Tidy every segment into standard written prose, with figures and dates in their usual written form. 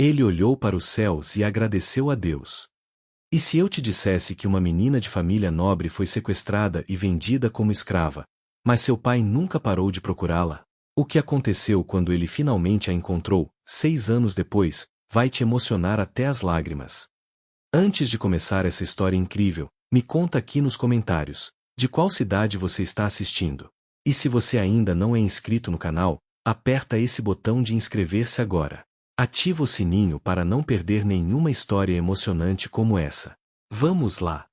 Ele olhou para os céus e agradeceu a Deus. E se eu te dissesse que uma menina de família nobre foi sequestrada e vendida como escrava, mas seu pai nunca parou de procurá-la? O que aconteceu quando ele finalmente a encontrou, 6 anos depois, vai te emocionar até as lágrimas. Antes de começar essa história incrível, me conta aqui nos comentários, de qual cidade você está assistindo. E se você ainda não é inscrito no canal, aperta esse botão de inscrever-se agora. Ativa o sininho para não perder nenhuma história emocionante como essa. Vamos lá!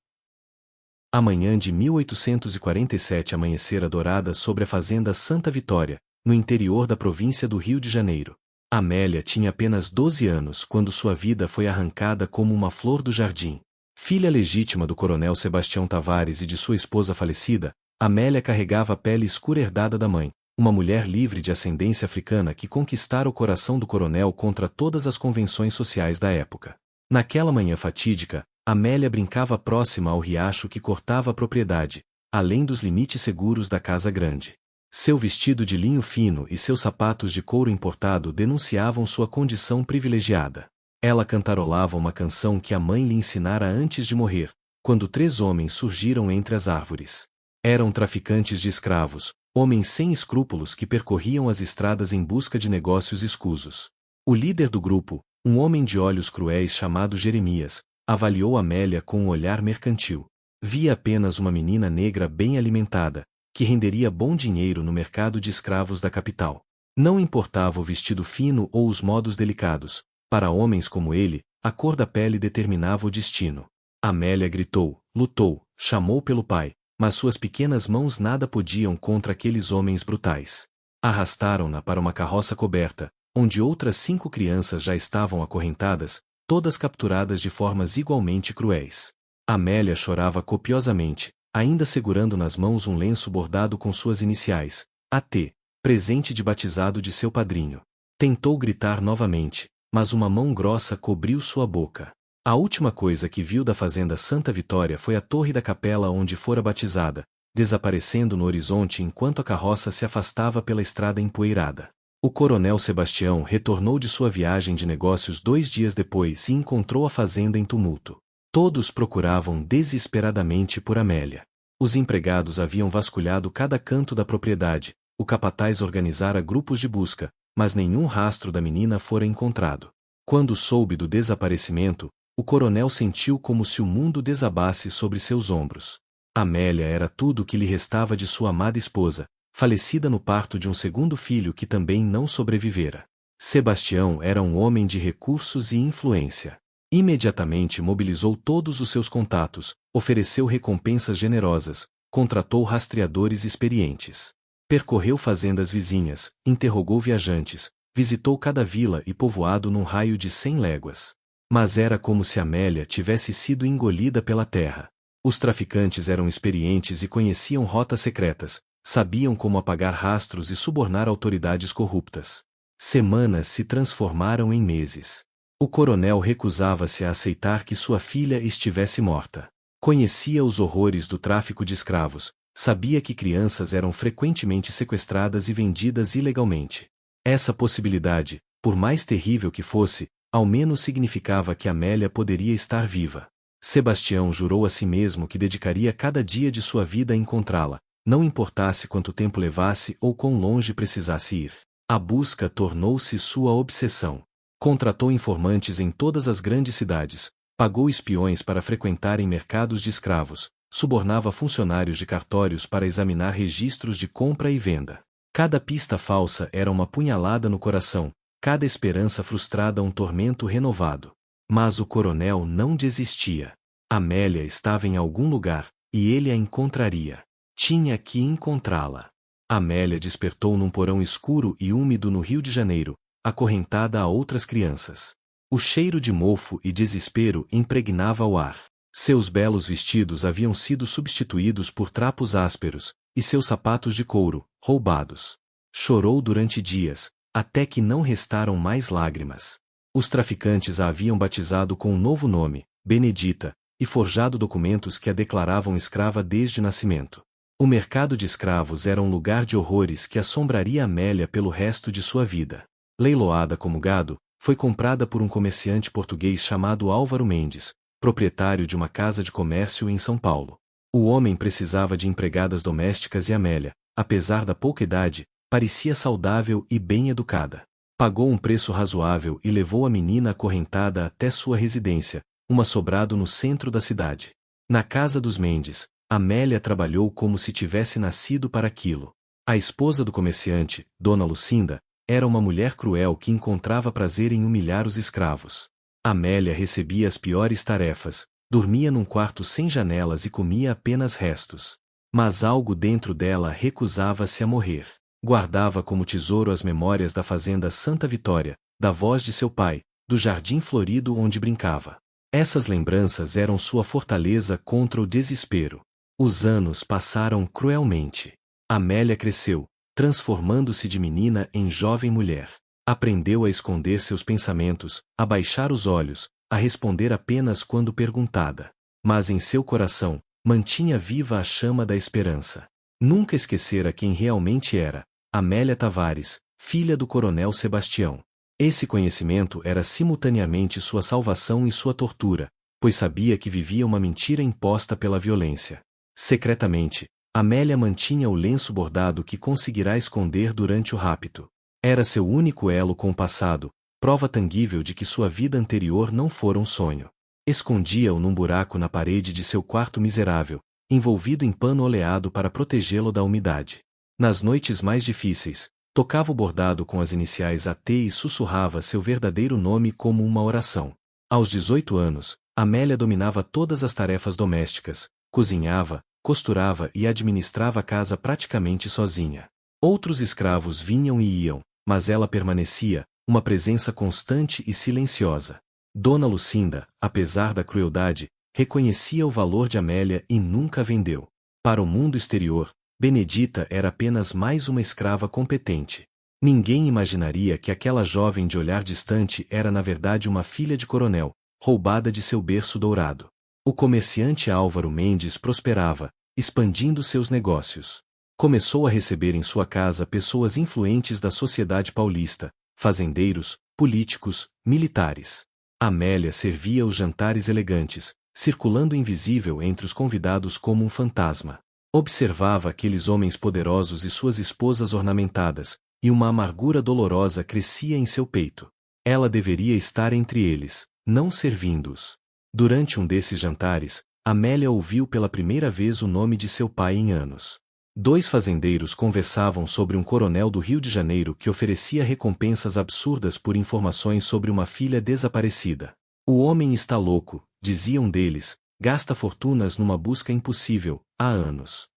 A manhã de 1847 amanhecera dourada sobre a fazenda Santa Vitória, no interior da província do Rio de Janeiro. Amélia tinha apenas 12 anos quando sua vida foi arrancada como uma flor do jardim. Filha legítima do coronel Sebastião Tavares e de sua esposa falecida, Amélia carregava a pele escura herdada da mãe, uma mulher livre de ascendência africana que conquistara o coração do coronel contra todas as convenções sociais da época. Naquela manhã fatídica, Amélia brincava próxima ao riacho que cortava a propriedade, além dos limites seguros da casa grande. Seu vestido de linho fino e seus sapatos de couro importado denunciavam sua condição privilegiada. Ela cantarolava uma canção que a mãe lhe ensinara antes de morrer, quando 3 homens surgiram entre as árvores. Eram traficantes de escravos, homens sem escrúpulos que percorriam as estradas em busca de negócios escusos. O líder do grupo, um homem de olhos cruéis chamado Jeremias, avaliou Amélia com um olhar mercantil. Via apenas uma menina negra bem alimentada, que renderia bom dinheiro no mercado de escravos da capital. Não importava o vestido fino ou os modos delicados, para homens como ele, a cor da pele determinava o destino. Amélia gritou, lutou, chamou pelo pai, mas suas pequenas mãos nada podiam contra aqueles homens brutais. Arrastaram-na para uma carroça coberta, onde outras 5 crianças já estavam acorrentadas, todas capturadas de formas igualmente cruéis. Amélia chorava copiosamente, ainda segurando nas mãos um lenço bordado com suas iniciais, AT, presente de batizado de seu padrinho. Tentou gritar novamente, mas uma mão grossa cobriu sua boca. A última coisa que viu da fazenda Santa Vitória foi a torre da capela onde fora batizada, desaparecendo no horizonte enquanto a carroça se afastava pela estrada empoeirada. O coronel Sebastião retornou de sua viagem de negócios 2 dias depois e encontrou a fazenda em tumulto. Todos procuravam desesperadamente por Amélia. Os empregados haviam vasculhado cada canto da propriedade, o capataz organizara grupos de busca, mas nenhum rastro da menina fora encontrado. Quando soube do desaparecimento, o coronel sentiu como se o mundo desabasse sobre seus ombros. Amélia era tudo o que lhe restava de sua amada esposa, falecida no parto de um segundo filho que também não sobrevivera. Sebastião era um homem de recursos e influência. Imediatamente mobilizou todos os seus contatos, ofereceu recompensas generosas, contratou rastreadores experientes. Percorreu fazendas vizinhas, interrogou viajantes, visitou cada vila e povoado num raio de 100 léguas. Mas era como se Amélia tivesse sido engolida pela terra. Os traficantes eram experientes e conheciam rotas secretas, sabiam como apagar rastros e subornar autoridades corruptas. Semanas se transformaram em meses. O coronel recusava-se a aceitar que sua filha estivesse morta. Conhecia os horrores do tráfico de escravos, sabia que crianças eram frequentemente sequestradas e vendidas ilegalmente. Essa possibilidade, por mais terrível que fosse, ao menos significava que Amélia poderia estar viva. Sebastião jurou a si mesmo que dedicaria cada dia de sua vida a encontrá-la, não importasse quanto tempo levasse ou quão longe precisasse ir. A busca tornou-se sua obsessão. Contratou informantes em todas as grandes cidades, pagou espiões para frequentarem mercados de escravos, subornava funcionários de cartórios para examinar registros de compra e venda. Cada pista falsa era uma punhalada no coração, cada esperança frustrada um tormento renovado. Mas o coronel não desistia. Amélia estava em algum lugar, e ele a encontraria. Tinha que encontrá-la. Amélia despertou num porão escuro e úmido no Rio de Janeiro, acorrentada a outras crianças. O cheiro de mofo e desespero impregnava o ar. Seus belos vestidos haviam sido substituídos por trapos ásperos, e seus sapatos de couro, roubados. Chorou durante dias, até que não restaram mais lágrimas. Os traficantes a haviam batizado com um novo nome, Benedita, e forjado documentos que a declaravam escrava desde o nascimento. O mercado de escravos era um lugar de horrores que assombraria Amélia pelo resto de sua vida. Leiloada como gado, foi comprada por um comerciante português chamado Álvaro Mendes, proprietário de uma casa de comércio em São Paulo. O homem precisava de empregadas domésticas e Amélia, apesar da pouca idade, parecia saudável e bem educada. Pagou um preço razoável e levou a menina acorrentada até sua residência, uma sobrado no centro da cidade. Na casa dos Mendes, Amélia trabalhou como se tivesse nascido para aquilo. A esposa do comerciante, Dona Lucinda, era uma mulher cruel que encontrava prazer em humilhar os escravos. Amélia recebia as piores tarefas, dormia num quarto sem janelas e comia apenas restos. Mas algo dentro dela recusava-se a morrer. Guardava como tesouro as memórias da fazenda Santa Vitória, da voz de seu pai, do jardim florido onde brincava. Essas lembranças eram sua fortaleza contra o desespero. Os anos passaram cruelmente. Amélia cresceu, transformando-se de menina em jovem mulher. Aprendeu a esconder seus pensamentos, a baixar os olhos, a responder apenas quando perguntada. Mas em seu coração, mantinha viva a chama da esperança. Nunca esquecera quem realmente era, Amélia Tavares, filha do coronel Sebastião. Esse conhecimento era simultaneamente sua salvação e sua tortura, pois sabia que vivia uma mentira imposta pela violência. Secretamente, Amélia mantinha o lenço bordado que conseguirá esconder durante o rapto. Era seu único elo com o passado, prova tangível de que sua vida anterior não fora um sonho. Escondia-o num buraco na parede de seu quarto miserável, envolvido em pano oleado para protegê-lo da umidade. Nas noites mais difíceis, tocava o bordado com as iniciais AT e sussurrava seu verdadeiro nome como uma oração. Aos 18 anos, Amélia dominava todas as tarefas domésticas, cozinhava, costurava e administrava a casa praticamente sozinha. Outros escravos vinham e iam, mas ela permanecia, uma presença constante e silenciosa. Dona Lucinda, apesar da crueldade, reconhecia o valor de Amélia e nunca a vendeu. Para o mundo exterior, Benedita era apenas mais uma escrava competente. Ninguém imaginaria que aquela jovem de olhar distante era na verdade uma filha de coronel, roubada de seu berço dourado. O comerciante Álvaro Mendes prosperava, expandindo seus negócios. Começou a receber em sua casa pessoas influentes da sociedade paulista, fazendeiros, políticos, militares. Amélia servia os jantares elegantes, circulando invisível entre os convidados como um fantasma. Observava aqueles homens poderosos e suas esposas ornamentadas, e uma amargura dolorosa crescia em seu peito. Ela deveria estar entre eles, não servindo-os. Durante um desses jantares, Amélia ouviu pela primeira vez o nome de seu pai em anos. Dois fazendeiros conversavam sobre um coronel do Rio de Janeiro que oferecia recompensas absurdas por informações sobre uma filha desaparecida. O homem está louco, dizia um deles, gasta fortunas numa busca impossível, há anos.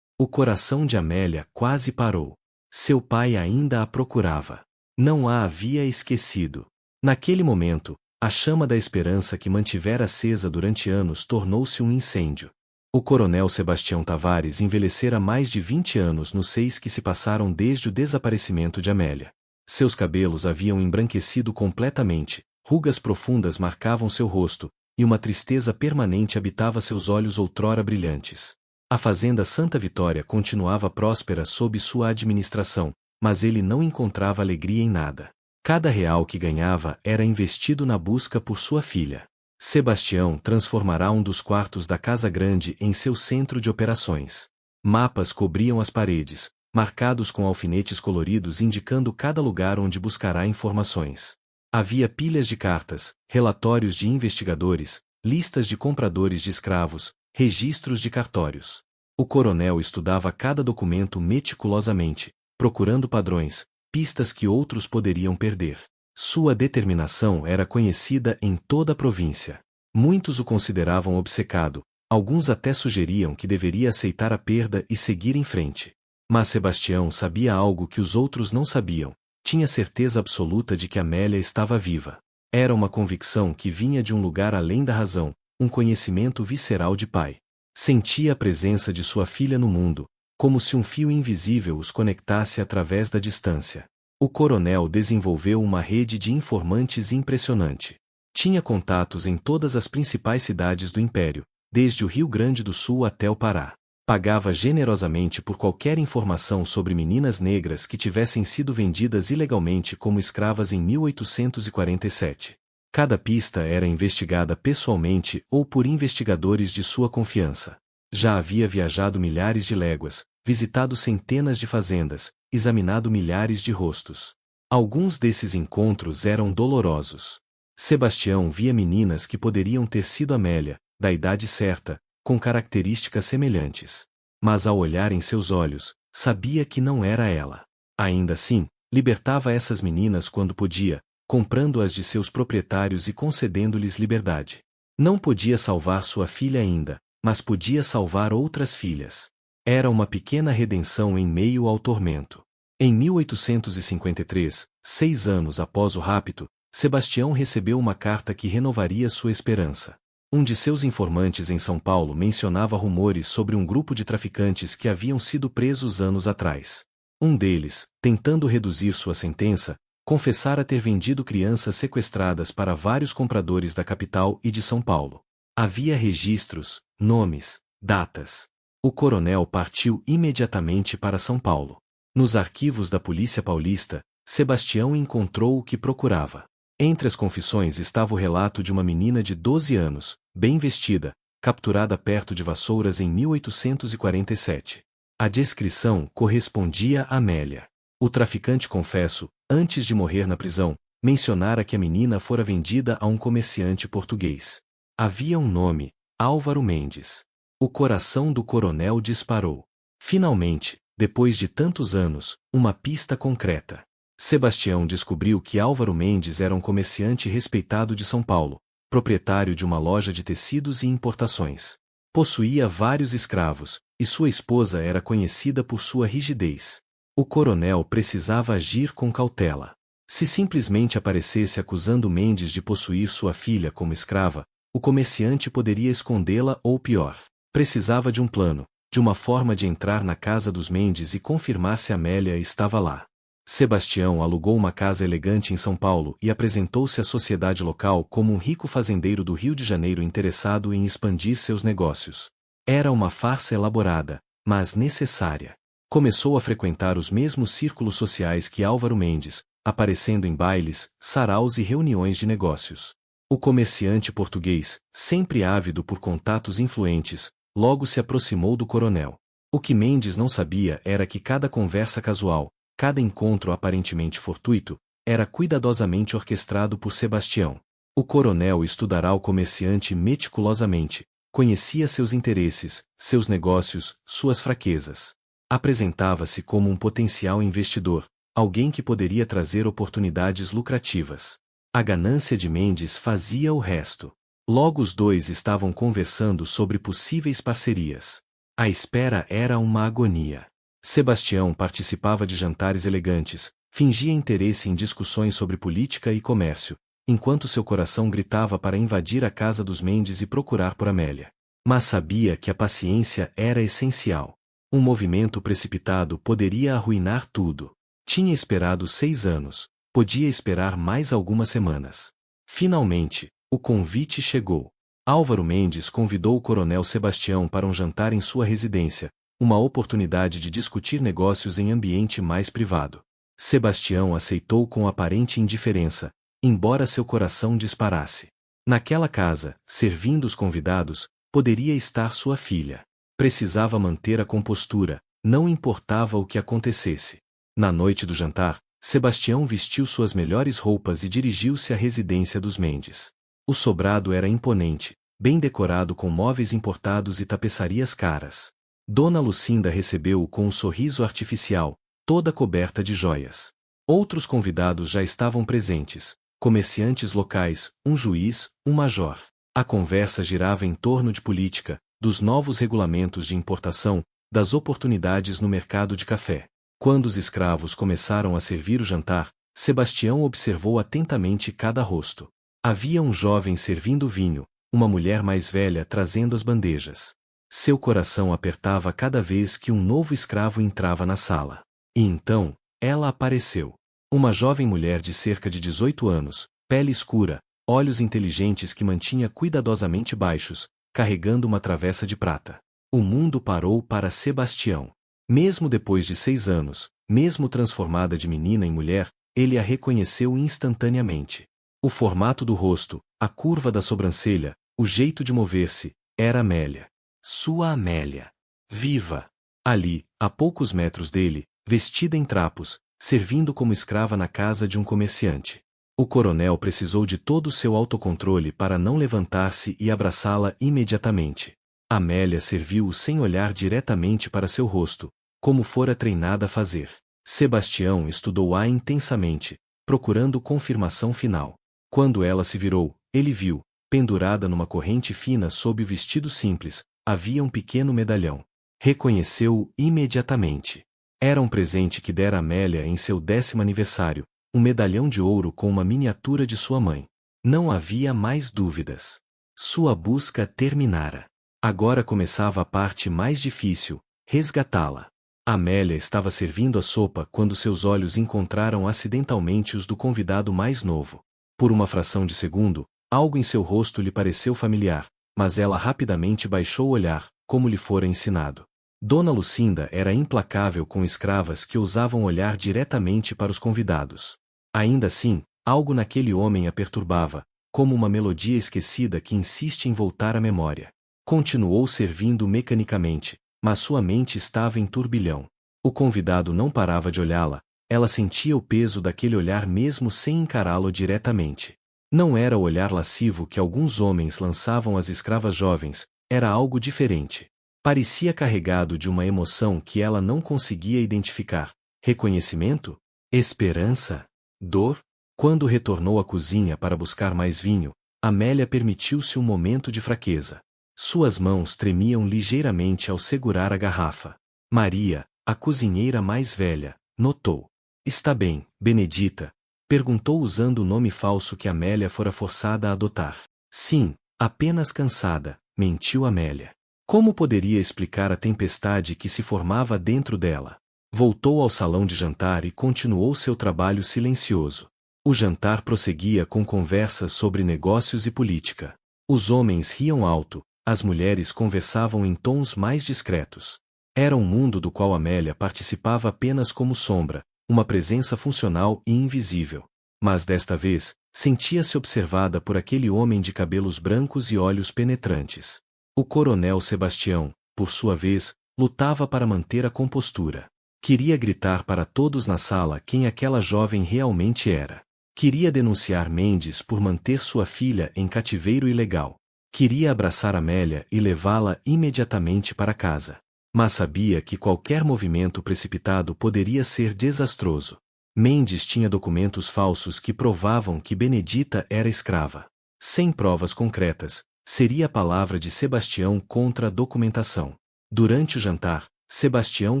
O coração de Amélia quase parou. Seu pai ainda a procurava. Não a havia esquecido. Naquele momento, a chama da esperança que mantivera acesa durante anos tornou-se um incêndio. O coronel Sebastião Tavares envelhecera mais de 20 anos nos 6 que se passaram desde o desaparecimento de Amélia. Seus cabelos haviam embranquecido completamente, rugas profundas marcavam seu rosto, e uma tristeza permanente habitava seus olhos outrora brilhantes. A fazenda Santa Vitória continuava próspera sob sua administração, mas ele não encontrava alegria em nada. Cada real que ganhava era investido na busca por sua filha. Sebastião transformará um dos quartos da Casa Grande em seu centro de operações. Mapas cobriam as paredes, marcados com alfinetes coloridos indicando cada lugar onde buscará informações. Havia pilhas de cartas, relatórios de investigadores, listas de compradores de escravos, registros de cartórios. O coronel estudava cada documento meticulosamente, procurando padrões, pistas que outros poderiam perder. Sua determinação era conhecida em toda a província. Muitos o consideravam obcecado, alguns até sugeriam que deveria aceitar a perda e seguir em frente. Mas Sebastião sabia algo que os outros não sabiam. Tinha certeza absoluta de que Amélia estava viva. Era uma convicção que vinha de um lugar além da razão, um conhecimento visceral de pai. Sentia a presença de sua filha no mundo, como se um fio invisível os conectasse através da distância. O coronel desenvolveu uma rede de informantes impressionante. Tinha contatos em todas as principais cidades do império, desde o Rio Grande do Sul até o Pará. Pagava generosamente por qualquer informação sobre meninas negras que tivessem sido vendidas ilegalmente como escravas em 1847. Cada pista era investigada pessoalmente ou por investigadores de sua confiança. Já havia viajado milhares de léguas, visitado centenas de fazendas, examinado milhares de rostos. Alguns desses encontros eram dolorosos. Sebastião via meninas que poderiam ter sido Amélia, da idade certa, com características semelhantes. Mas ao olhar em seus olhos, sabia que não era ela. Ainda assim, libertava essas meninas quando podia, comprando-as de seus proprietários e concedendo-lhes liberdade. Não podia salvar sua filha ainda, mas podia salvar outras filhas. Era uma pequena redenção em meio ao tormento. Em 1853, 6 anos após o rapto, Sebastião recebeu uma carta que renovaria sua esperança. Um de seus informantes em São Paulo mencionava rumores sobre um grupo de traficantes que haviam sido presos anos atrás. Um deles, tentando reduzir sua sentença, confessara ter vendido crianças sequestradas para vários compradores da capital e de São Paulo. Havia registros, nomes, datas. O coronel partiu imediatamente para São Paulo. Nos arquivos da Polícia Paulista, Sebastião encontrou o que procurava. Entre as confissões estava o relato de uma menina de 12 anos, bem vestida, capturada perto de Vassouras em 1847. A descrição correspondia a Amélia. O traficante confesso, antes de morrer na prisão, mencionara que a menina fora vendida a um comerciante português. Havia um nome, Álvaro Mendes. O coração do coronel disparou. Finalmente, depois de tantos anos, uma pista concreta. Sebastião descobriu que Álvaro Mendes era um comerciante respeitado de São Paulo, proprietário de uma loja de tecidos e importações. Possuía vários escravos, e sua esposa era conhecida por sua rigidez. O coronel precisava agir com cautela. Se simplesmente aparecesse acusando Mendes de possuir sua filha como escrava, o comerciante poderia escondê-la ou pior. Precisava de um plano, de uma forma de entrar na casa dos Mendes e confirmar se Amélia estava lá. Sebastião alugou uma casa elegante em São Paulo e apresentou-se à sociedade local como um rico fazendeiro do Rio de Janeiro interessado em expandir seus negócios. Era uma farsa elaborada, mas necessária. Começou a frequentar os mesmos círculos sociais que Álvaro Mendes, aparecendo em bailes, saraus e reuniões de negócios. O comerciante português, sempre ávido por contatos influentes, logo se aproximou do coronel. O que Mendes não sabia era que cada conversa casual, cada encontro aparentemente fortuito, era cuidadosamente orquestrado por Sebastião. O coronel estudará o comerciante meticulosamente, conhecia seus interesses, seus negócios, suas fraquezas. Apresentava-se como um potencial investidor, alguém que poderia trazer oportunidades lucrativas. A ganância de Mendes fazia o resto. Logo os dois estavam conversando sobre possíveis parcerias. A espera era uma agonia. Sebastião participava de jantares elegantes, fingia interesse em discussões sobre política e comércio, enquanto seu coração gritava para invadir a casa dos Mendes e procurar por Amélia. Mas sabia que a paciência era essencial. Um movimento precipitado poderia arruinar tudo. Tinha esperado 6 anos, podia esperar mais algumas semanas. Finalmente, o convite chegou. Álvaro Mendes convidou o coronel Sebastião para um jantar em sua residência, uma oportunidade de discutir negócios em ambiente mais privado. Sebastião aceitou com aparente indiferença, embora seu coração disparasse. Naquela casa, servindo os convidados, poderia estar sua filha. Precisava manter a compostura, não importava o que acontecesse. Na noite do jantar, Sebastião vestiu suas melhores roupas e dirigiu-se à residência dos Mendes. O sobrado era imponente, bem decorado com móveis importados e tapeçarias caras. Dona Lucinda recebeu-o com um sorriso artificial, toda coberta de joias. Outros convidados já estavam presentes, comerciantes locais, um juiz, um major. A conversa girava em torno de política, dos novos regulamentos de importação, das oportunidades no mercado de café. Quando os escravos começaram a servir o jantar, Sebastião observou atentamente cada rosto. Havia um jovem servindo vinho, uma mulher mais velha trazendo as bandejas. Seu coração apertava cada vez que um novo escravo entrava na sala. E então, ela apareceu. Uma jovem mulher de cerca de 18 anos, pele escura, olhos inteligentes que mantinha cuidadosamente baixos, carregando uma travessa de prata. O mundo parou para Sebastião. Mesmo depois de 6 anos, mesmo transformada de menina em mulher, ele a reconheceu instantaneamente. O formato do rosto, a curva da sobrancelha, o jeito de mover-se, era Amélia. Sua Amélia. Viva! Ali, a poucos metros dele, vestida em trapos, servindo como escrava na casa de um comerciante. O coronel precisou de todo o seu autocontrole para não levantar-se e abraçá-la imediatamente. Amélia serviu-o sem olhar diretamente para seu rosto, como fora treinada a fazer. Sebastião estudou-a intensamente, procurando confirmação final. Quando ela se virou, ele viu, pendurada numa corrente fina sob o vestido simples, havia um pequeno medalhão. Reconheceu-o imediatamente. Era um presente que dera Amélia em seu 10º aniversário, um medalhão de ouro com uma miniatura de sua mãe. Não havia mais dúvidas. Sua busca terminara. Agora começava a parte mais difícil, resgatá-la. Amélia estava servindo a sopa quando seus olhos encontraram acidentalmente os do convidado mais novo. Por uma fração de segundo, algo em seu rosto lhe pareceu familiar, mas ela rapidamente baixou o olhar, como lhe fora ensinado. Dona Lucinda era implacável com escravas que ousavam olhar diretamente para os convidados. Ainda assim, algo naquele homem a perturbava, como uma melodia esquecida que insiste em voltar à memória. Continuou servindo mecanicamente, mas sua mente estava em turbilhão. O convidado não parava de olhá-la, ela sentia o peso daquele olhar mesmo sem encará-lo diretamente. Não era o olhar lascivo que alguns homens lançavam às escravas jovens, era algo diferente. Parecia carregado de uma emoção que ela não conseguia identificar. Reconhecimento? Esperança? Dor? Quando retornou à cozinha para buscar mais vinho, Amélia permitiu-se um momento de fraqueza. Suas mãos tremiam ligeiramente ao segurar a garrafa. Maria, a cozinheira mais velha, notou. Está bem, Benedita? Perguntou usando o nome falso que Amélia fora forçada a adotar. Sim, apenas cansada, mentiu Amélia. Como poderia explicar a tempestade que se formava dentro dela? Voltou ao salão de jantar e continuou seu trabalho silencioso. O jantar prosseguia com conversas sobre negócios e política. Os homens riam alto, as mulheres conversavam em tons mais discretos. Era um mundo do qual Amélia participava apenas como sombra, uma presença funcional e invisível. Mas desta vez, sentia-se observada por aquele homem de cabelos brancos e olhos penetrantes. O coronel Sebastião, por sua vez, lutava para manter a compostura. Queria gritar para todos na sala quem aquela jovem realmente era. Queria denunciar Mendes por manter sua filha em cativeiro ilegal. Queria abraçar Amélia e levá-la imediatamente para casa. Mas sabia que qualquer movimento precipitado poderia ser desastroso. Mendes tinha documentos falsos que provavam que Benedita era escrava. Sem provas concretas, seria a palavra de Sebastião contra a documentação. Durante o jantar, Sebastião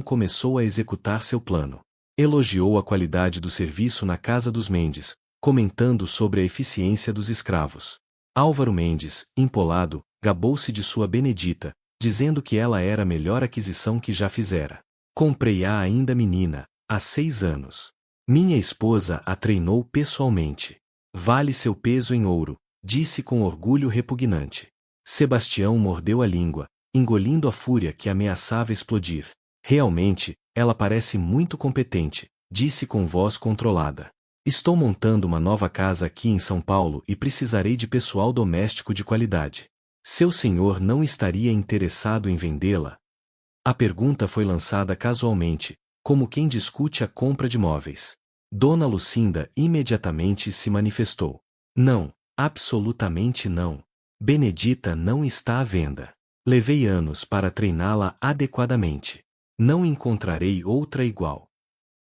começou a executar seu plano. Elogiou a qualidade do serviço na casa dos Mendes, comentando sobre a eficiência dos escravos. Álvaro Mendes, empolado, gabou-se de sua Benedita, dizendo que ela era a melhor aquisição que já fizera. Comprei-a ainda menina, há 6 anos. Minha esposa a treinou pessoalmente. Vale seu peso em ouro, disse com orgulho repugnante. Sebastião mordeu a língua, engolindo a fúria que ameaçava explodir. Realmente, ela parece muito competente, disse com voz controlada. Estou montando uma nova casa aqui em São Paulo e precisarei de pessoal doméstico de qualidade. Seu senhor não estaria interessado em vendê-la? A pergunta foi lançada casualmente, como quem discute a compra de móveis. Dona Lucinda imediatamente se manifestou. Não, absolutamente não. Benedita não está à venda. Levei anos para treiná-la adequadamente. Não encontrarei outra igual.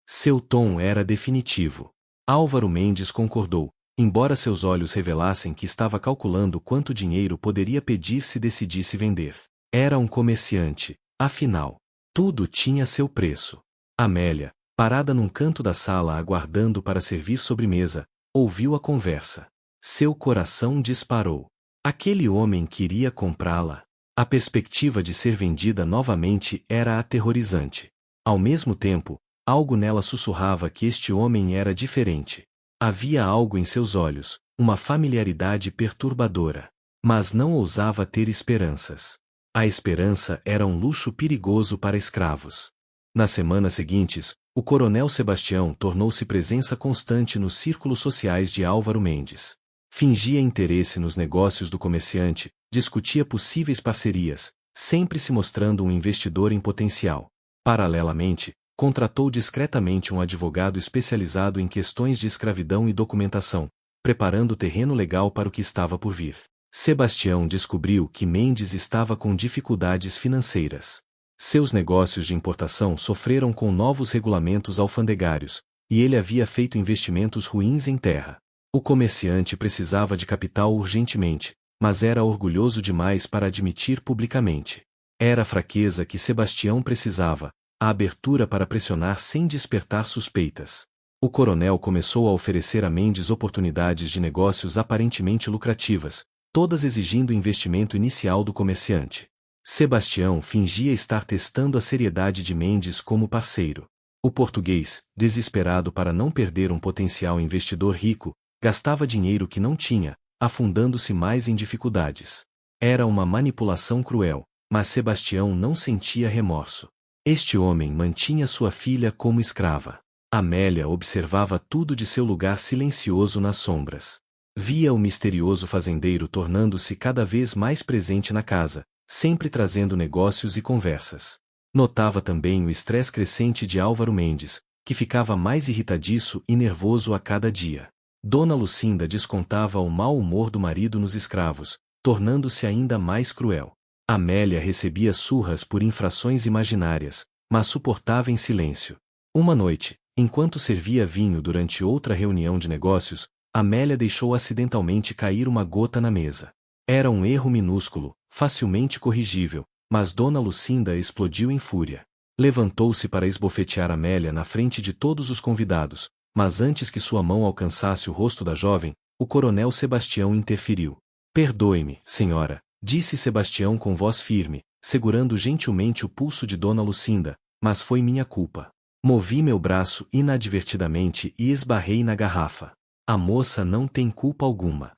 Seu tom era definitivo. Álvaro Mendes concordou, embora seus olhos revelassem que estava calculando quanto dinheiro poderia pedir se decidisse vender. Era um comerciante, afinal. Tudo tinha seu preço. Amélia, parada num canto da sala aguardando para servir sobremesa, ouviu a conversa. Seu coração disparou. Aquele homem queria comprá-la. A perspectiva de ser vendida novamente era aterrorizante. Ao mesmo tempo, algo nela sussurrava que este homem era diferente. Havia algo em seus olhos, uma familiaridade perturbadora. Mas não ousava ter esperanças. A esperança era um luxo perigoso para escravos. Nas semanas seguintes, o coronel Sebastião tornou-se presença constante nos círculos sociais de Álvaro Mendes. Fingia interesse nos negócios do comerciante, discutia possíveis parcerias, sempre se mostrando um investidor em potencial. Paralelamente, contratou discretamente um advogado especializado em questões de escravidão e documentação, preparando o terreno legal para o que estava por vir. Sebastião descobriu que Mendes estava com dificuldades financeiras. Seus negócios de importação sofreram com novos regulamentos alfandegários, e ele havia feito investimentos ruins em terra. O comerciante precisava de capital urgentemente, mas era orgulhoso demais para admitir publicamente. Era a fraqueza que Sebastião precisava, a abertura para pressionar sem despertar suspeitas. O coronel começou a oferecer a Mendes oportunidades de negócios aparentemente lucrativas, todas exigindo investimento inicial do comerciante. Sebastião fingia estar testando a seriedade de Mendes como parceiro. O português, desesperado para não perder um potencial investidor rico, gastava dinheiro que não tinha, afundando-se mais em dificuldades. Era uma manipulação cruel, mas Sebastião não sentia remorso. Este homem mantinha sua filha como escrava. Amélia observava tudo de seu lugar silencioso nas sombras. Via o misterioso fazendeiro tornando-se cada vez mais presente na casa, sempre trazendo negócios e conversas. Notava também o estresse crescente de Álvaro Mendes, que ficava mais irritadiço e nervoso a cada dia. Dona Lucinda descontava o mau humor do marido nos escravos, tornando-se ainda mais cruel. Amélia recebia surras por infrações imaginárias, mas suportava em silêncio. Uma noite, enquanto servia vinho durante outra reunião de negócios, Amélia deixou acidentalmente cair uma gota na mesa. Era um erro minúsculo, facilmente corrigível, mas Dona Lucinda explodiu em fúria. Levantou-se para esbofetear Amélia na frente de todos os convidados, mas antes que sua mão alcançasse o rosto da jovem, o coronel Sebastião interferiu. "Perdoe-me, senhora", disse Sebastião com voz firme, segurando gentilmente o pulso de Dona Lucinda, "mas foi minha culpa. Movi meu braço inadvertidamente e esbarrei na garrafa. A moça não tem culpa alguma."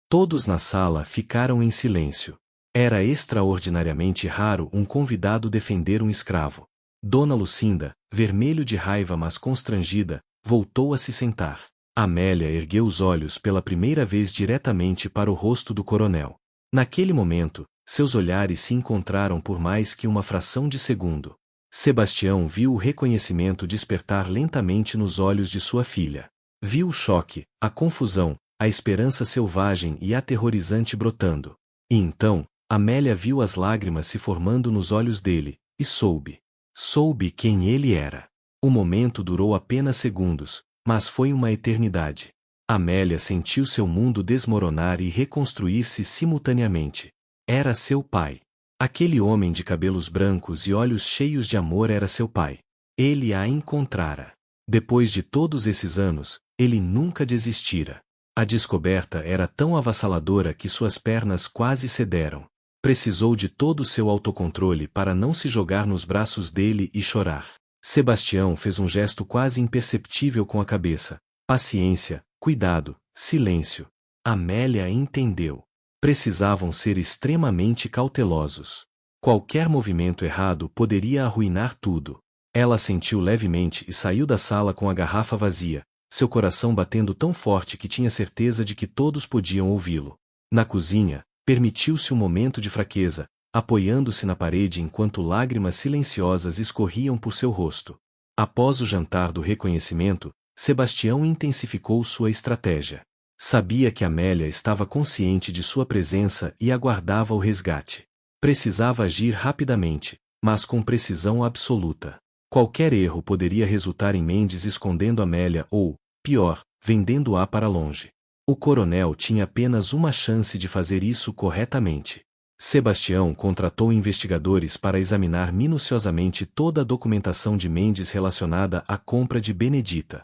Todos na sala ficaram em silêncio. Era extraordinariamente raro um convidado defender um escravo. Dona Lucinda, vermelho de raiva mas constrangida, voltou a se sentar. Amélia ergueu os olhos pela primeira vez diretamente para o rosto do coronel. Naquele momento, seus olhares se encontraram por mais que uma fração de segundo. Sebastião viu o reconhecimento despertar lentamente nos olhos de sua filha. Viu o choque, a confusão, a esperança selvagem e aterrorizante brotando. E então, Amélia viu as lágrimas se formando nos olhos dele, e soube. Soube quem ele era. O momento durou apenas segundos, mas foi uma eternidade. Amélia sentiu seu mundo desmoronar e reconstruir-se simultaneamente. Era seu pai. Aquele homem de cabelos brancos e olhos cheios de amor era seu pai. Ele a encontrara. Depois de todos esses anos, ele nunca desistira. A descoberta era tão avassaladora que suas pernas quase cederam. Precisou de todo o seu autocontrole para não se jogar nos braços dele e chorar. Sebastião fez um gesto quase imperceptível com a cabeça. Paciência, cuidado, silêncio. Amélia entendeu. Precisavam ser extremamente cautelosos. Qualquer movimento errado poderia arruinar tudo. Ela sentiu levemente e saiu da sala com a garrafa vazia, seu coração batendo tão forte que tinha certeza de que todos podiam ouvi-lo. Na cozinha, permitiu-se um momento de fraqueza, apoiando-se na parede enquanto lágrimas silenciosas escorriam por seu rosto. Após o jantar do reconhecimento, Sebastião intensificou sua estratégia. Sabia que Amélia estava consciente de sua presença e aguardava o resgate. Precisava agir rapidamente, mas com precisão absoluta. Qualquer erro poderia resultar em Mendes escondendo Amélia ou, pior, vendendo-a para longe. O coronel tinha apenas uma chance de fazer isso corretamente. Sebastião contratou investigadores para examinar minuciosamente toda a documentação de Mendes relacionada à compra de Benedita.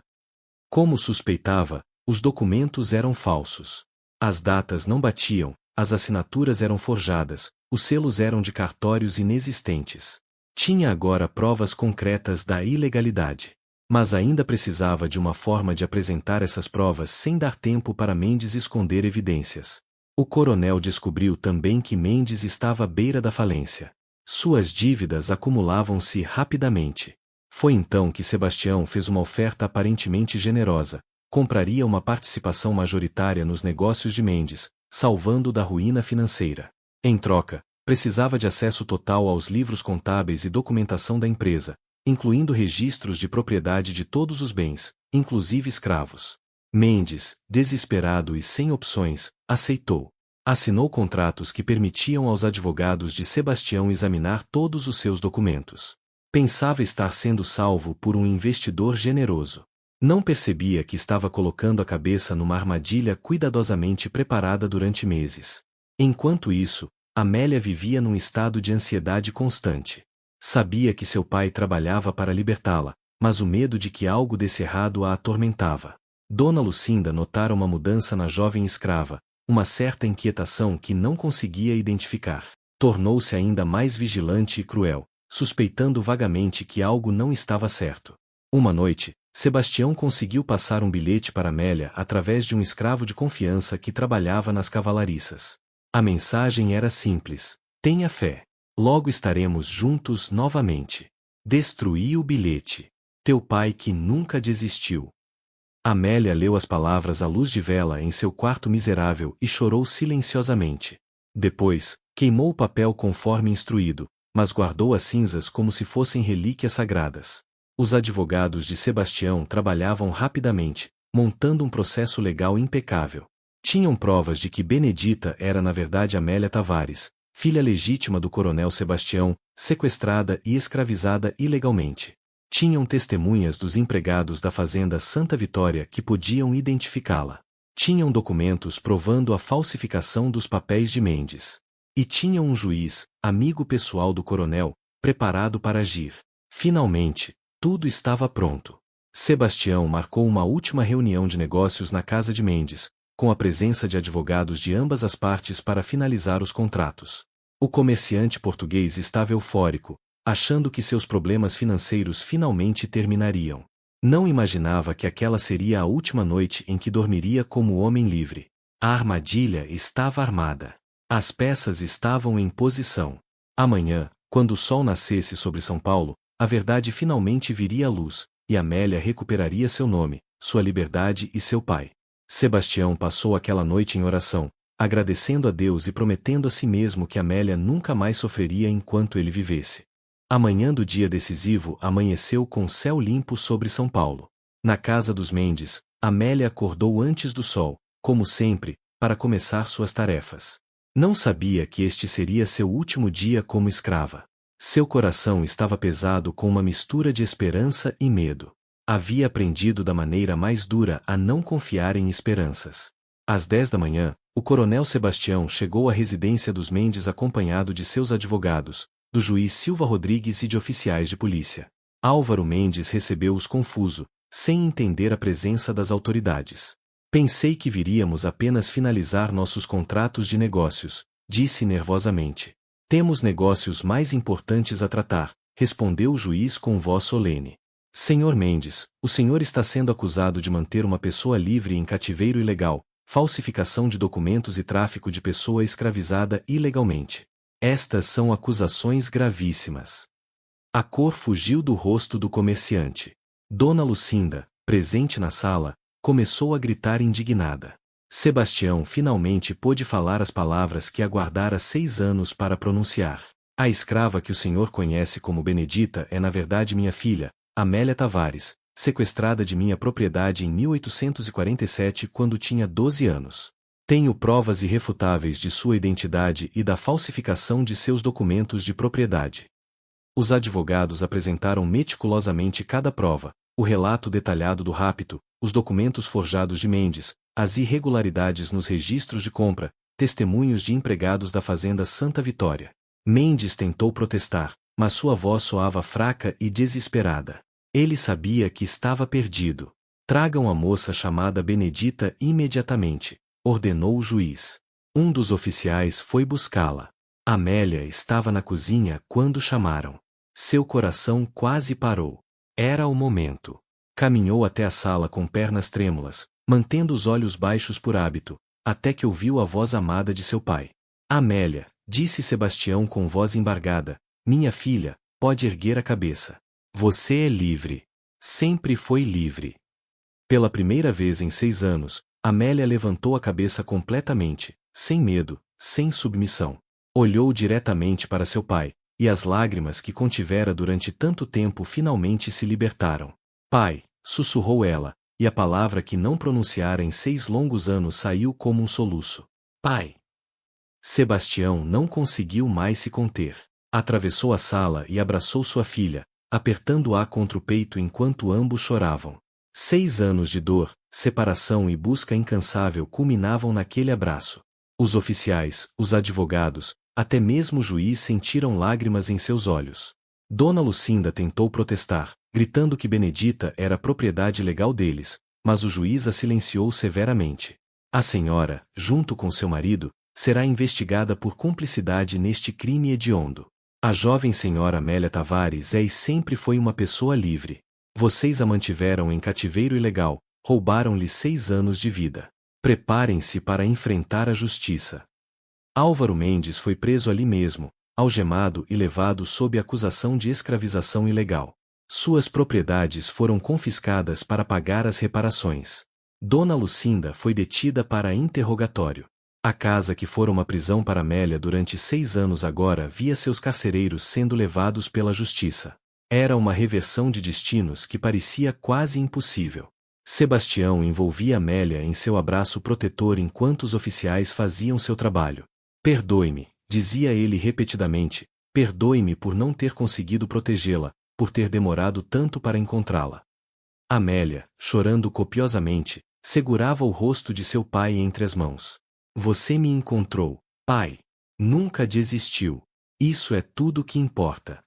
Como suspeitava, os documentos eram falsos. As datas não batiam, as assinaturas eram forjadas, os selos eram de cartórios inexistentes. Tinha agora provas concretas da ilegalidade. Mas ainda precisava de uma forma de apresentar essas provas sem dar tempo para Mendes esconder evidências. O coronel descobriu também que Mendes estava à beira da falência. Suas dívidas acumulavam-se rapidamente. Foi então que Sebastião fez uma oferta aparentemente generosa. Compraria uma participação majoritária nos negócios de Mendes, salvando-o da ruína financeira. Em troca, precisava de acesso total aos livros contábeis e documentação da empresa, incluindo registros de propriedade de todos os bens, inclusive escravos. Mendes, desesperado e sem opções, aceitou. Assinou contratos que permitiam aos advogados de Sebastião examinar todos os seus documentos. Pensava estar sendo salvo por um investidor generoso. Não percebia que estava colocando a cabeça numa armadilha cuidadosamente preparada durante meses. Enquanto isso, Amélia vivia num estado de ansiedade constante. Sabia que seu pai trabalhava para libertá-la, mas o medo de que algo desse errado a atormentava. Dona Lucinda notara uma mudança na jovem escrava, uma certa inquietação que não conseguia identificar. Tornou-se ainda mais vigilante e cruel, suspeitando vagamente que algo não estava certo. Uma noite, Sebastião conseguiu passar um bilhete para Amélia através de um escravo de confiança que trabalhava nas cavalariças. A mensagem era simples: tenha fé. Logo estaremos juntos novamente. Destruí o bilhete. Teu pai que nunca desistiu. Amélia leu as palavras à luz de vela em seu quarto miserável e chorou silenciosamente. Depois, queimou o papel conforme instruído, mas guardou as cinzas como se fossem relíquias sagradas. Os advogados de Sebastião trabalhavam rapidamente, montando um processo legal impecável. Tinham provas de que Benedita era na verdade Amélia Tavares, filha legítima do coronel Sebastião, sequestrada e escravizada ilegalmente. Tinham testemunhas dos empregados da fazenda Santa Vitória que podiam identificá-la. Tinham documentos provando a falsificação dos papéis de Mendes. E tinham um juiz, amigo pessoal do coronel, preparado para agir. Finalmente, tudo estava pronto. Sebastião marcou uma última reunião de negócios na casa de Mendes, com a presença de advogados de ambas as partes para finalizar os contratos. O comerciante português estava eufórico, achando que seus problemas financeiros finalmente terminariam. Não imaginava que aquela seria a última noite em que dormiria como homem livre. A armadilha estava armada. As peças estavam em posição. Amanhã, quando o sol nascesse sobre São Paulo, a verdade finalmente viria à luz, e Amélia recuperaria seu nome, sua liberdade e seu pai. Sebastião passou aquela noite em oração, agradecendo a Deus e prometendo a si mesmo que Amélia nunca mais sofreria enquanto ele vivesse. A manhã do dia decisivo amanheceu com céu limpo sobre São Paulo. Na casa dos Mendes, Amélia acordou antes do sol, como sempre, para começar suas tarefas. Não sabia que este seria seu último dia como escrava. Seu coração estava pesado com uma mistura de esperança e medo. Havia aprendido da maneira mais dura a não confiar em esperanças. Às 10 da manhã, o coronel Sebastião chegou à residência dos Mendes acompanhado de seus advogados, do juiz Silva Rodrigues e de oficiais de polícia. Álvaro Mendes recebeu-os confuso, sem entender a presença das autoridades. Pensei que viríamos apenas finalizar nossos contratos de negócios, disse nervosamente. Temos negócios mais importantes a tratar, respondeu o juiz com voz solene. Senhor Mendes, o senhor está sendo acusado de manter uma pessoa livre em cativeiro ilegal, falsificação de documentos e tráfico de pessoa escravizada ilegalmente. Estas são acusações gravíssimas. A cor fugiu do rosto do comerciante. Dona Lucinda, presente na sala, começou a gritar indignada. Sebastião finalmente pôde falar as palavras que aguardara 6 anos para pronunciar. A escrava que o senhor conhece como Benedita é na verdade minha filha, Amélia Tavares, sequestrada de minha propriedade em 1847 quando tinha 12 anos. Tenho provas irrefutáveis de sua identidade e da falsificação de seus documentos de propriedade. Os advogados apresentaram meticulosamente cada prova, o relato detalhado do rapto, os documentos forjados de Mendes, as irregularidades nos registros de compra, testemunhos de empregados da fazenda Santa Vitória. Mendes tentou protestar, mas sua voz soava fraca e desesperada. Ele sabia que estava perdido. Tragam a moça chamada Benedita imediatamente, ordenou o juiz. Um dos oficiais foi buscá-la. Amélia estava na cozinha quando chamaram. Seu coração quase parou. Era o momento. Caminhou até a sala com pernas trêmulas, mantendo os olhos baixos por hábito, até que ouviu a voz amada de seu pai. Amélia, disse Sebastião com voz embargada, minha filha, pode erguer a cabeça. Você é livre. Sempre foi livre. Pela primeira vez em 6 anos, Amélia levantou a cabeça completamente, sem medo, sem submissão. Olhou diretamente para seu pai, e as lágrimas que contivera durante tanto tempo finalmente se libertaram. Pai, sussurrou ela, e a palavra que não pronunciara em 6 longos anos saiu como um soluço. Pai. Sebastião não conseguiu mais se conter. Atravessou a sala e abraçou sua filha, apertando-a contra o peito enquanto ambos choravam. 6 anos de dor, separação e busca incansável culminavam naquele abraço. Os oficiais, os advogados, até mesmo o juiz sentiram lágrimas em seus olhos. Dona Lucinda tentou protestar, gritando que Benedita era propriedade legal deles, mas o juiz a silenciou severamente. A senhora, junto com seu marido, será investigada por cumplicidade neste crime hediondo. A jovem senhora Amélia Tavares é e sempre foi uma pessoa livre. Vocês a mantiveram em cativeiro ilegal, roubaram-lhe 6 anos de vida. Preparem-se para enfrentar a justiça. Álvaro Mendes foi preso ali mesmo, algemado e levado sob acusação de escravização ilegal. Suas propriedades foram confiscadas para pagar as reparações. Dona Lucinda foi detida para interrogatório. A casa que fora uma prisão para Amélia durante 6 anos agora via seus carcereiros sendo levados pela justiça. Era uma reversão de destinos que parecia quase impossível. Sebastião envolvia Amélia em seu abraço protetor enquanto os oficiais faziam seu trabalho. Perdoe-me, dizia ele repetidamente, perdoe-me por não ter conseguido protegê-la, por ter demorado tanto para encontrá-la. Amélia, chorando copiosamente, segurava o rosto de seu pai entre as mãos. Você me encontrou, pai. Nunca desistiu. Isso é tudo que importa.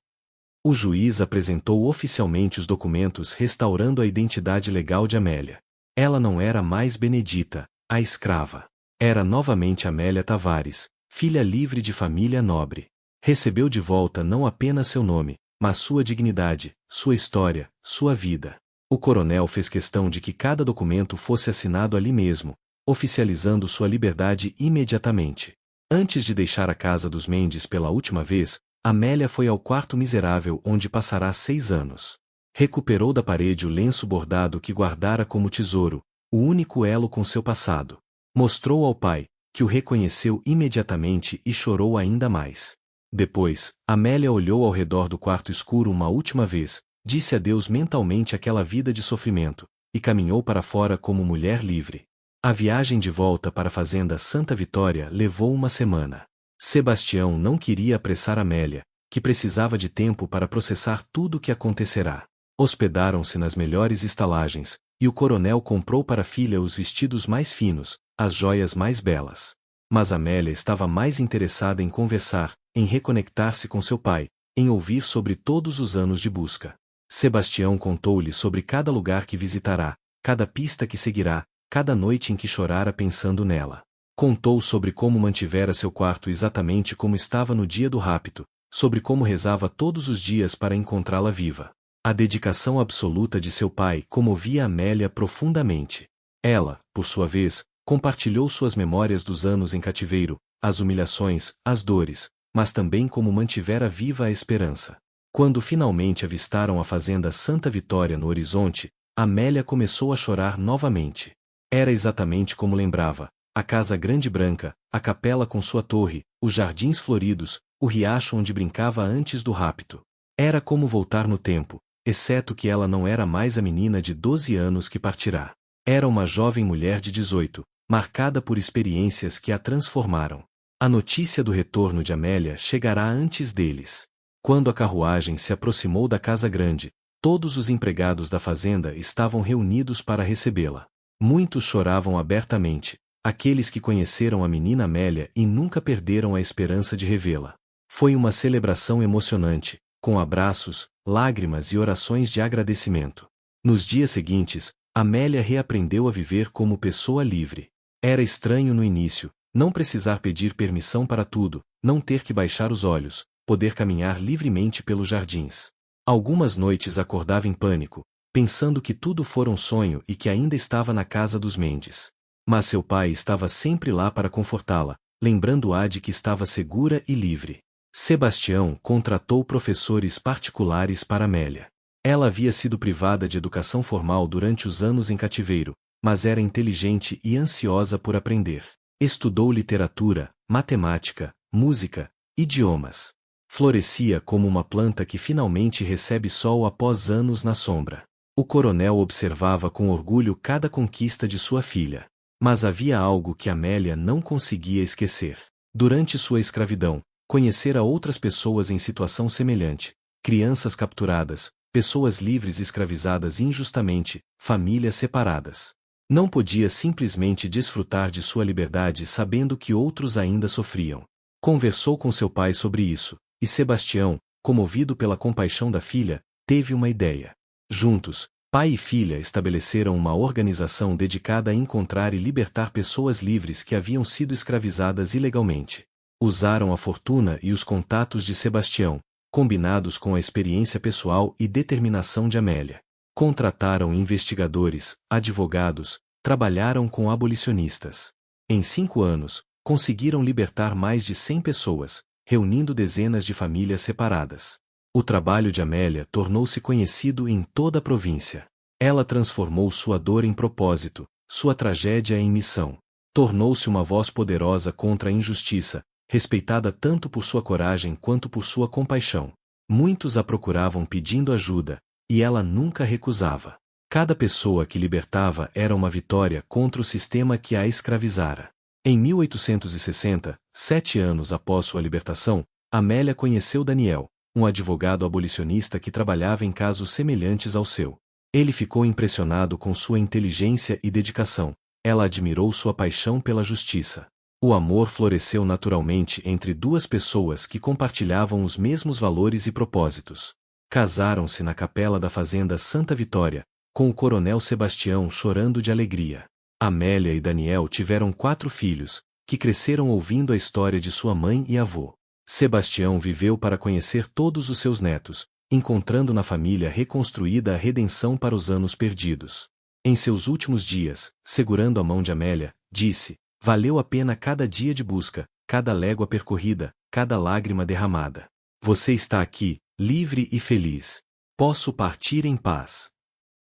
O juiz apresentou oficialmente os documentos restaurando a identidade legal de Amélia. Ela não era mais Benedita, a escrava. Era novamente Amélia Tavares, filha livre de família nobre. Recebeu de volta não apenas seu nome, mas sua dignidade, sua história, sua vida. O coronel fez questão de que cada documento fosse assinado ali mesmo, oficializando sua liberdade imediatamente. Antes de deixar a casa dos Mendes pela última vez, Amélia foi ao quarto miserável onde passará 6 anos. Recuperou da parede o lenço bordado que guardara como tesouro, o único elo com seu passado. Mostrou ao pai, que o reconheceu imediatamente e chorou ainda mais. Depois, Amélia olhou ao redor do quarto escuro uma última vez, disse adeus mentalmente àquela vida de sofrimento, e caminhou para fora como mulher livre. A viagem de volta para a fazenda Santa Vitória levou uma semana. Sebastião não queria apressar Amélia, que precisava de tempo para processar tudo o que acontecerá. Hospedaram-se nas melhores estalagens, e o coronel comprou para a filha os vestidos mais finos, as joias mais belas. Mas Amélia estava mais interessada em conversar, em reconectar-se com seu pai, em ouvir sobre todos os anos de busca. Sebastião contou-lhe sobre cada lugar que visitará, cada pista que seguirá, cada noite em que chorara pensando nela. Contou sobre como mantivera seu quarto exatamente como estava no dia do rapto, sobre como rezava todos os dias para encontrá-la viva. A dedicação absoluta de seu pai comovia Amélia profundamente. Ela, por sua vez, compartilhou suas memórias dos anos em cativeiro, as humilhações, as dores, mas também como mantivera viva a esperança. Quando finalmente avistaram a fazenda Santa Vitória no horizonte, Amélia começou a chorar novamente. Era exatamente como lembrava, a casa grande branca, a capela com sua torre, os jardins floridos, o riacho onde brincava antes do rapto. Era como voltar no tempo, exceto que ela não era mais a menina de 12 anos que partirá. Era uma jovem mulher de 18, marcada por experiências que a transformaram. A notícia do retorno de Amélia chegará antes deles. Quando a carruagem se aproximou da casa grande, todos os empregados da fazenda estavam reunidos para recebê-la. Muitos choravam abertamente, aqueles que conheceram a menina Amélia e nunca perderam a esperança de revê-la. Foi uma celebração emocionante, com abraços, lágrimas e orações de agradecimento. Nos dias seguintes, Amélia reaprendeu a viver como pessoa livre. Era estranho no início, não precisar pedir permissão para tudo, não ter que baixar os olhos, poder caminhar livremente pelos jardins. Algumas noites acordava em pânico, pensando que tudo fora um sonho e que ainda estava na casa dos Mendes. Mas seu pai estava sempre lá para confortá-la, lembrando-a de que estava segura e livre. Sebastião contratou professores particulares para Amélia. Ela havia sido privada de educação formal durante os anos em cativeiro, mas era inteligente e ansiosa por aprender. Estudou literatura, matemática, música, idiomas. Florescia como uma planta que finalmente recebe sol após anos na sombra. O coronel observava com orgulho cada conquista de sua filha. Mas havia algo que Amélia não conseguia esquecer. Durante sua escravidão, conhecera outras pessoas em situação semelhante, crianças capturadas, pessoas livres escravizadas injustamente, famílias separadas. Não podia simplesmente desfrutar de sua liberdade sabendo que outros ainda sofriam. Conversou com seu pai sobre isso, e Sebastião, comovido pela compaixão da filha, teve uma ideia. Juntos, pai e filha estabeleceram uma organização dedicada a encontrar e libertar pessoas livres que haviam sido escravizadas ilegalmente. Usaram a fortuna e os contatos de Sebastião, combinados com a experiência pessoal e determinação de Amélia. Contrataram investigadores, advogados, trabalharam com abolicionistas. Em 5 anos, conseguiram libertar mais de 100 pessoas, reunindo dezenas de famílias separadas. O trabalho de Amélia tornou-se conhecido em toda a província. Ela transformou sua dor em propósito, sua tragédia em missão. Tornou-se uma voz poderosa contra a injustiça, respeitada tanto por sua coragem quanto por sua compaixão. Muitos a procuravam pedindo ajuda, e ela nunca recusava. Cada pessoa que libertava era uma vitória contra o sistema que a escravizara. Em 1860, 7 anos após sua libertação, Amélia conheceu Daniel, um advogado abolicionista que trabalhava em casos semelhantes ao seu. Ele ficou impressionado com sua inteligência e dedicação. Ela admirou sua paixão pela justiça. O amor floresceu naturalmente entre duas pessoas que compartilhavam os mesmos valores e propósitos. Casaram-se na capela da fazenda Santa Vitória, com o coronel Sebastião chorando de alegria. Amélia e Daniel tiveram 4 filhos, que cresceram ouvindo a história de sua mãe e avô. Sebastião viveu para conhecer todos os seus netos, encontrando na família reconstruída a redenção para os anos perdidos. Em seus últimos dias, segurando a mão de Amélia, disse: valeu a pena cada dia de busca, cada légua percorrida, cada lágrima derramada. Você está aqui, livre e feliz. Posso partir em paz.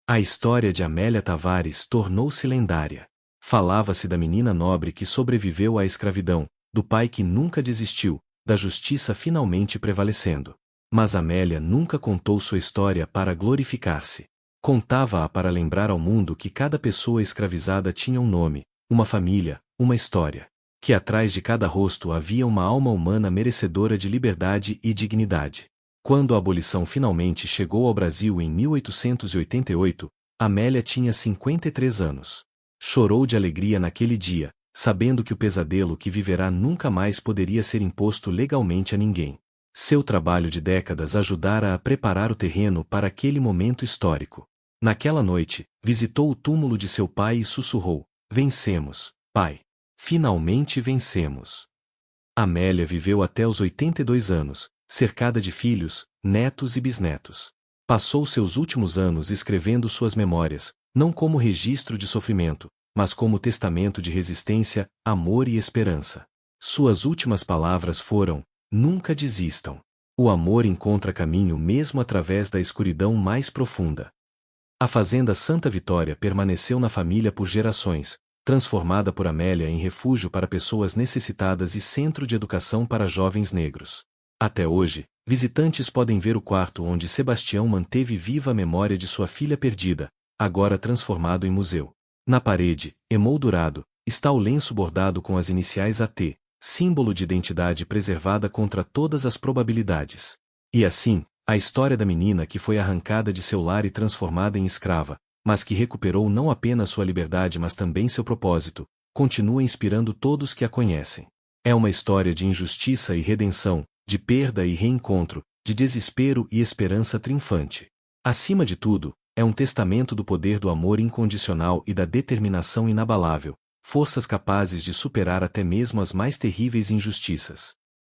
A história de Amélia Tavares tornou-se lendária. Falava-se da menina nobre que sobreviveu à escravidão, do pai que nunca desistiu, da justiça finalmente prevalecendo. Mas Amélia nunca contou sua história para glorificar-se. Contava-a para lembrar ao mundo que cada pessoa escravizada tinha um nome, uma família, uma história. Que atrás de cada rosto havia uma alma humana merecedora de liberdade e dignidade. Quando a abolição finalmente chegou ao Brasil em 1888, Amélia tinha 53 anos. Chorou de alegria naquele dia, sabendo que o pesadelo que viverá nunca mais poderia ser imposto legalmente a ninguém. Seu trabalho de décadas ajudara a preparar o terreno para aquele momento histórico. Naquela noite, visitou o túmulo de seu pai e sussurrou: vencemos, pai. Finalmente vencemos. Amélia viveu até os 82 anos, cercada de filhos, netos e bisnetos. Passou seus últimos anos escrevendo suas memórias, não como registro de sofrimento, mas como testamento de resistência, amor e esperança. Suas últimas palavras foram: nunca desistam. O amor encontra caminho mesmo através da escuridão mais profunda. A fazenda Santa Vitória permaneceu na família por gerações, transformada por Amélia em refúgio para pessoas necessitadas e centro de educação para jovens negros. Até hoje, visitantes podem ver o quarto onde Sebastião manteve viva a memória de sua filha perdida, agora transformado em museu. Na parede, emoldurado, está o lenço bordado com as iniciais AT, símbolo de identidade preservada contra todas as probabilidades. E assim, a história da menina que foi arrancada de seu lar e transformada em escrava, mas que recuperou não apenas sua liberdade mas também seu propósito, continua inspirando todos que a conhecem. É uma história de injustiça e redenção, de perda e reencontro, de desespero e esperança triunfante. Acima de tudo, é um testamento do poder do amor incondicional e da determinação inabalável, forças capazes de superar até mesmo as mais terríveis injustiças.